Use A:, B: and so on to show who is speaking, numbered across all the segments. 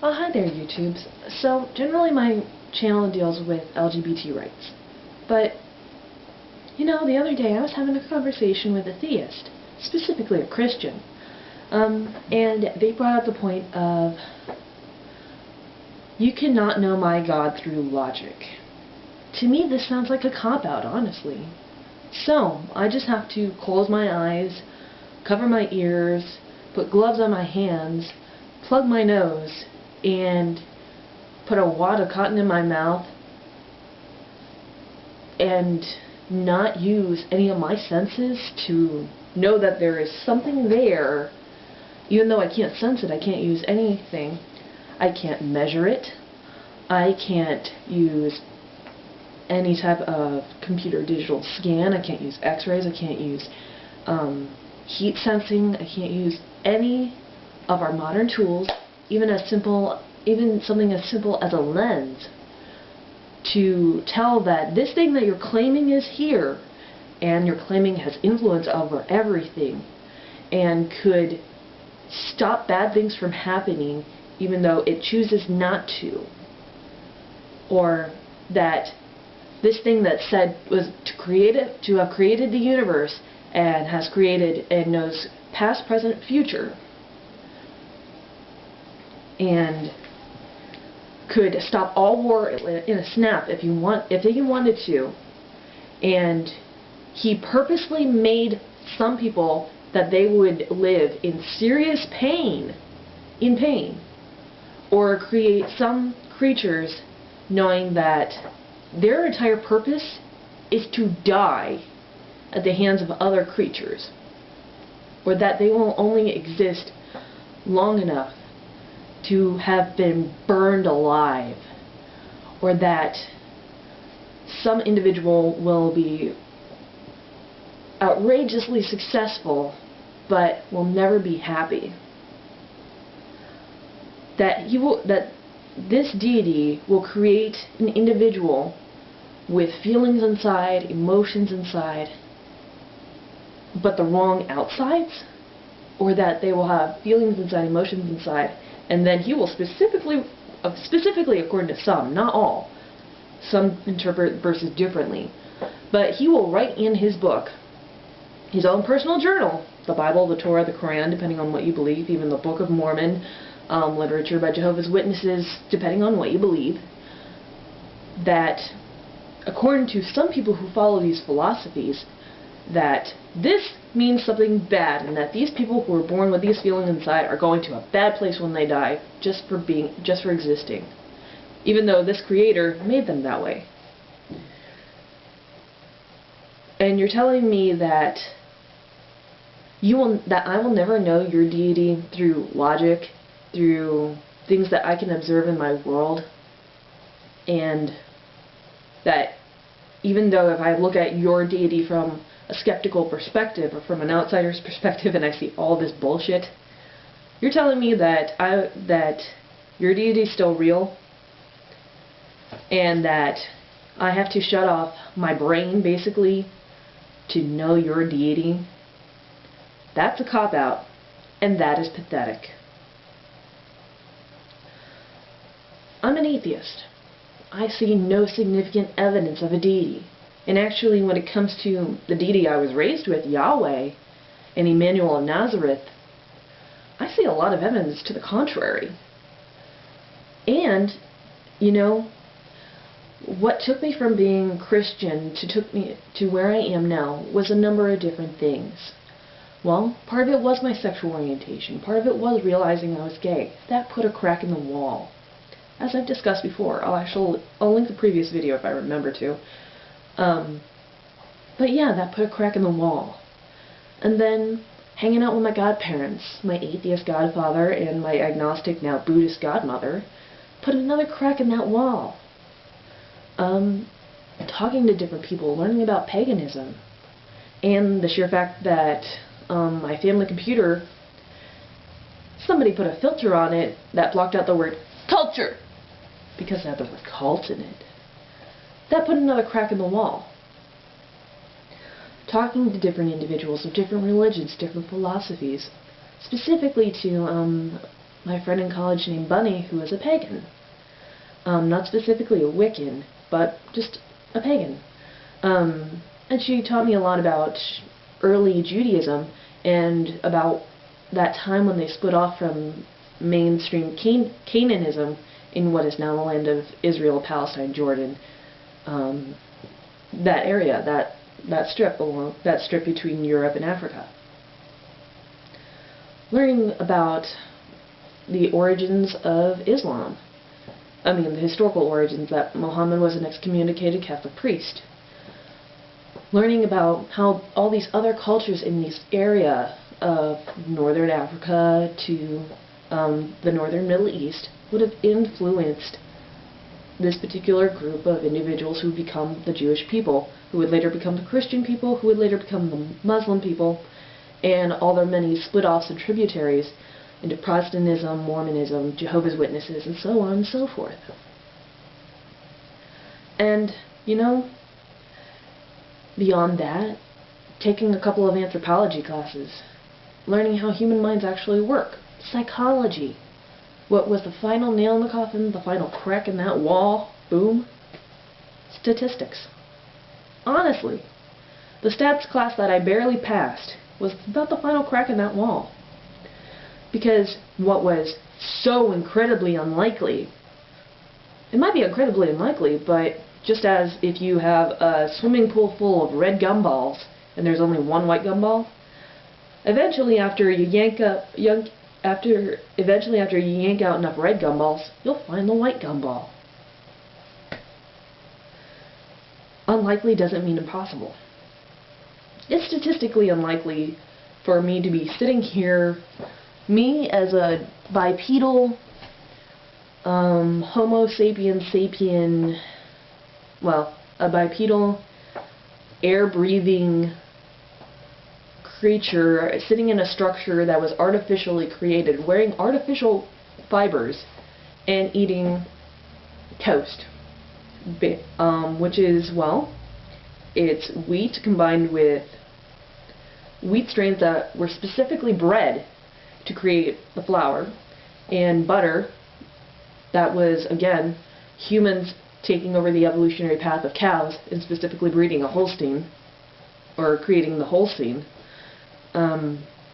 A: Hi there, YouTubes. So, generally my channel deals with LGBT rights. But, the other day I was having a conversation with a theist, specifically a Christian. And they brought up the point of, you cannot know my God through logic. To me, this sounds like a cop-out, honestly. So, I just have to close my eyes, cover my ears, put gloves on my hands, plug my nose, and put a wad of cotton in my mouth and not use any of my senses to know that there is something there. Even though I can't sense it, I can't use anything. I can't measure it. I can't use any type of computer digital scan. I can't use x-rays. I can't use heat sensing. I can't use any of our modern tools, even something as simple as a lens, to tell that this thing that you're claiming is here and you're claiming has influence over everything and could stop bad things from happening even though it chooses not to, or that this thing that said was to have created the universe and has created and knows past, present, future, and could stop all war in a snap if he wanted to, and he purposely made some people that they would live in serious pain, or create some creatures knowing that their entire purpose is to die at the hands of other creatures, or that they will only exist long enough to have been burned alive, or that some individual will be outrageously successful but will never be happy. That this deity will create an individual with feelings inside, emotions inside, but the wrong outsides, or that they will have feelings inside, emotions inside, and then he will specifically according to some, not all, some interpret verses differently, but he will write in his book, his own personal journal, the Bible, the Torah, the Quran, depending on what you believe, even the Book of Mormon, literature by Jehovah's Witnesses, depending on what you believe, that according to some people who follow these philosophies, that this means something bad, and that these people who are born with these feelings inside are going to a bad place when they die just for existing, even though this creator made them that way. And you're telling me that I will never know your deity through logic, through things that I can observe in my world, and that even though if I look at your deity from a skeptical perspective, or from an outsider's perspective, and I see all this bullshit, you're telling me that your deity is still real, and that I have to shut off my brain, basically, to know your deity? That's a cop-out, and that is pathetic. I'm an atheist. I see no significant evidence of a deity. And actually, when it comes to the deity I was raised with, Yahweh, and Emmanuel of Nazareth, I see a lot of evidence to the contrary. And, what took me from being Christian took me to where I am now was a number of different things. Well, part of it was my sexual orientation. Part of it was realizing I was gay. That put a crack in the wall. As I've discussed before, I'll link the previous video if I remember to. But yeah, that put a crack in the wall. And then hanging out with my godparents, my atheist godfather and my agnostic, now Buddhist godmother, put another crack in that wall. Talking to different people, learning about paganism, and the sheer fact that my family computer, somebody put a filter on it that blocked out the word culture because it had the word cult in it. That put another crack in the wall. Talking to different individuals of different religions, different philosophies, specifically to my friend in college named Bunny, who was a pagan. Not specifically a Wiccan, but just a pagan. And she taught me a lot about early Judaism and about that time when they split off from mainstream Canaanism in what is now the land of Israel, Palestine, Jordan. That area, that strip between Europe and Africa. Learning about the origins of Islam. I mean, the historical origins, that Muhammad was an excommunicated Catholic priest. Learning about how all these other cultures in this area of northern Africa to the northern Middle East would have influenced this particular group of individuals who become the Jewish people, who would later become the Christian people, who would later become the Muslim people, and all their many split-offs and tributaries into Protestantism, Mormonism, Jehovah's Witnesses, and so on and so forth. And, you know, beyond that, taking a couple of anthropology classes, learning how human minds actually work, psychology. What was the final nail in the coffin, the final crack in that wall? Boom. Statistics. Honestly, the stats class that I barely passed was about the final crack in that wall. Because what was so incredibly unlikely, it might be incredibly unlikely, but just as if you have a swimming pool full of red gumballs and there's only one white gumball, eventually after you yank out enough red gumballs, you'll find the white gumball. Unlikely doesn't mean impossible. It's statistically unlikely for me to be sitting here, me as a bipedal Homo sapiens sapien, well, a bipedal air-breathing creature sitting in a structure that was artificially created, wearing artificial fibers and eating toast, which is, well, it's wheat combined with wheat strains that were specifically bred to create the flour, and butter that was, again, humans taking over the evolutionary path of cows and specifically breeding a Holstein, or creating the Holstein.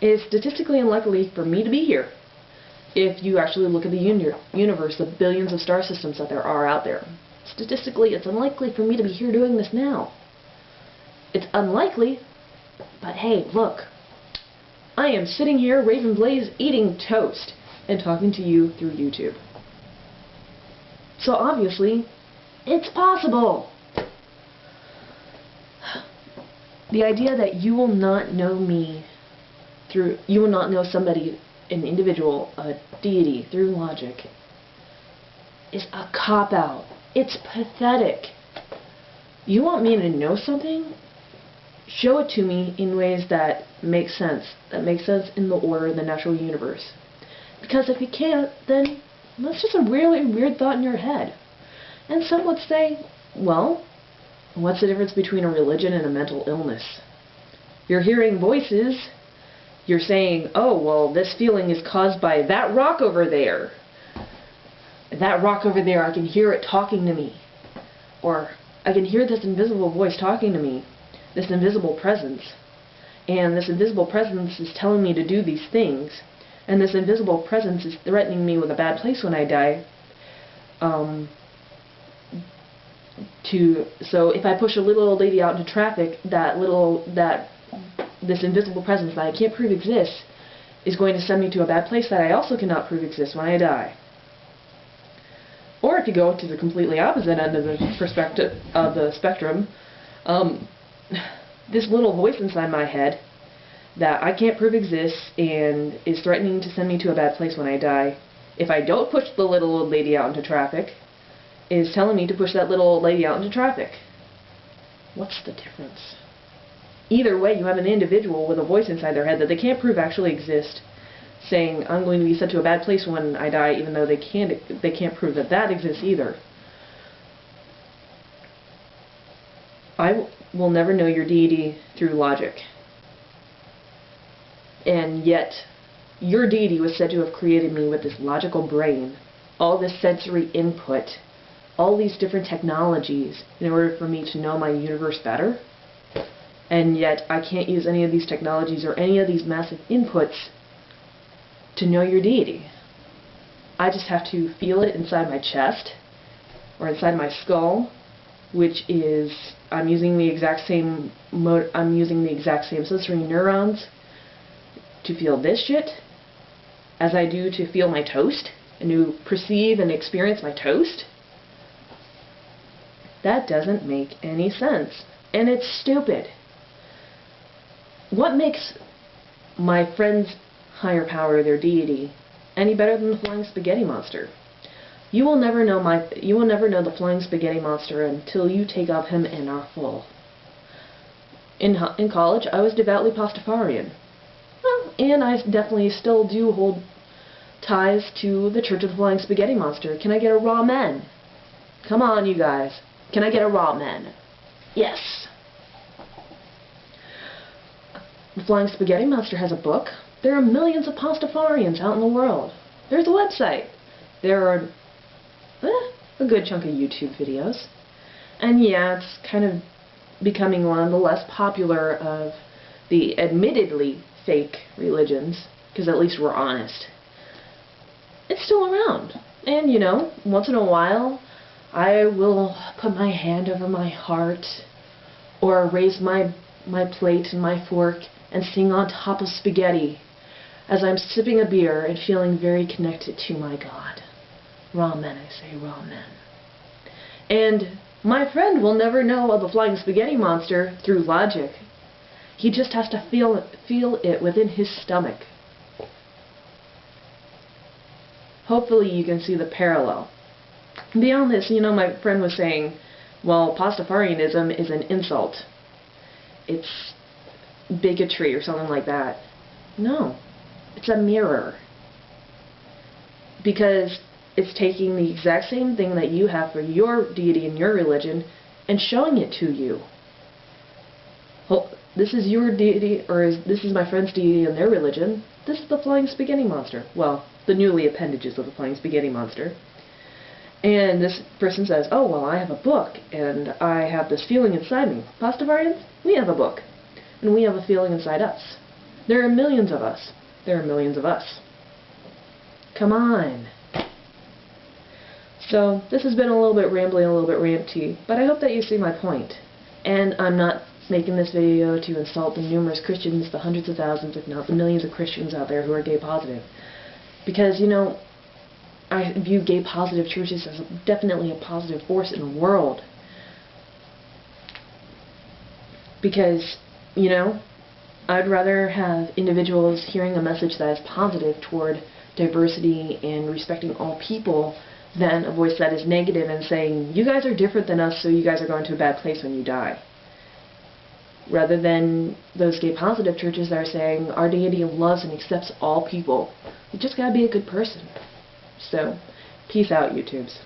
A: It's statistically unlikely for me to be here if you actually look at the universe, the billions of star systems that there are out there. Statistically, it's unlikely for me to be here doing this now. It's unlikely, but hey, look. I am sitting here, Raven Blaze, eating toast and talking to you through YouTube. So obviously, it's possible. The idea that you will not know me you will not know somebody, an individual, a deity, through logic, is a cop-out. It's pathetic. You want me to know something? Show it to me in ways that make sense in the order of the natural universe. Because if you can't, then that's just a really weird thought in your head. And some would say, well, what's the difference between a religion and a mental illness? You're hearing voices. You're saying, oh, well, this feeling is caused by that rock over there. That rock over there, I can hear it talking to me. Or, I can hear this invisible voice talking to me. This invisible presence. And this invisible presence is telling me to do these things. And this invisible presence is threatening me with a bad place when I die. So if I push a little old lady out into traffic, this invisible presence that I can't prove exists is going to send me to a bad place that I also cannot prove exists when I die. Or if you go to the completely opposite end of the perspective of the spectrum, this little voice inside my head that I can't prove exists and is threatening to send me to a bad place when I die, if I don't push the little old lady out into traffic, is telling me to push that little old lady out into traffic. What's the difference? Either way, you have an individual with a voice inside their head that they can't prove actually exists, saying, I'm going to be sent to a bad place when I die, even though they can't prove that that exists either. I will never know your deity through logic. And yet, Your deity was said to have created me with this logical brain, all this sensory input, all these different technologies in order for me to know my universe better. And yet I can't use any of these technologies or any of these massive inputs to know your deity. I just have to feel it inside my chest or inside my skull, which is I'm using the exact same sensory neurons to feel this shit as I do to feel my toast and to perceive and experience my toast. That doesn't make any sense, and it's stupid. What makes my friend's higher power, their deity, any better than the flying spaghetti monster? You will never know the flying spaghetti monster until you take off him and are full. In college, I was devoutly Pastafarian. Well, and I definitely still do hold ties to the Church of the Flying Spaghetti Monster. Can I get a raw men? Come on, you guys. Can I get a raw men? Yes. The Flying Spaghetti Monster has a book. There are millions of Pastafarians out in the world. There's a website. There are a good chunk of YouTube videos. And yeah, it's kind of becoming one of the less popular of the admittedly fake religions, because at least we're honest. It's still around. And, you know, once in a while, I will put my hand over my heart or raise my plate and my fork and sing on top of spaghetti as I'm sipping a beer and feeling very connected to my God. Ramen, I say, ramen. And my friend will never know of the Flying Spaghetti Monster through logic. He just has to feel it within his stomach. Hopefully you can see the parallel. Beyond this, you know, my friend was saying, well, Pastafarianism is an insult. It's bigotry or something like that. No. It's a mirror. Because it's taking the exact same thing that you have for your deity and your religion and showing it to you. This is your deity, or this is my friend's deity and their religion. This is the Flying Spaghetti Monster. Well, the newly appendages of the Flying Spaghetti Monster. And this person says, oh, well, I have a book, and I have this feeling inside me. Pastafarians, we have a book, and we have a feeling inside us. There are millions of us. There are millions of us. Come on. So, this has been a little bit rambly, a little bit ranty, but I hope that you see my point. And I'm not making this video to insult the numerous Christians, the hundreds of thousands, if not the millions of Christians out there who are gay positive. Because, you know, I view gay positive churches as definitely a positive force in the world. Because, you know, I'd rather have individuals hearing a message that is positive toward diversity and respecting all people than a voice that is negative and saying, you guys are different than us, so you guys are going to a bad place when you die. Rather than those gay positive churches that are saying, our deity loves and accepts all people. You just gotta be a good person. So, peace out, YouTubes.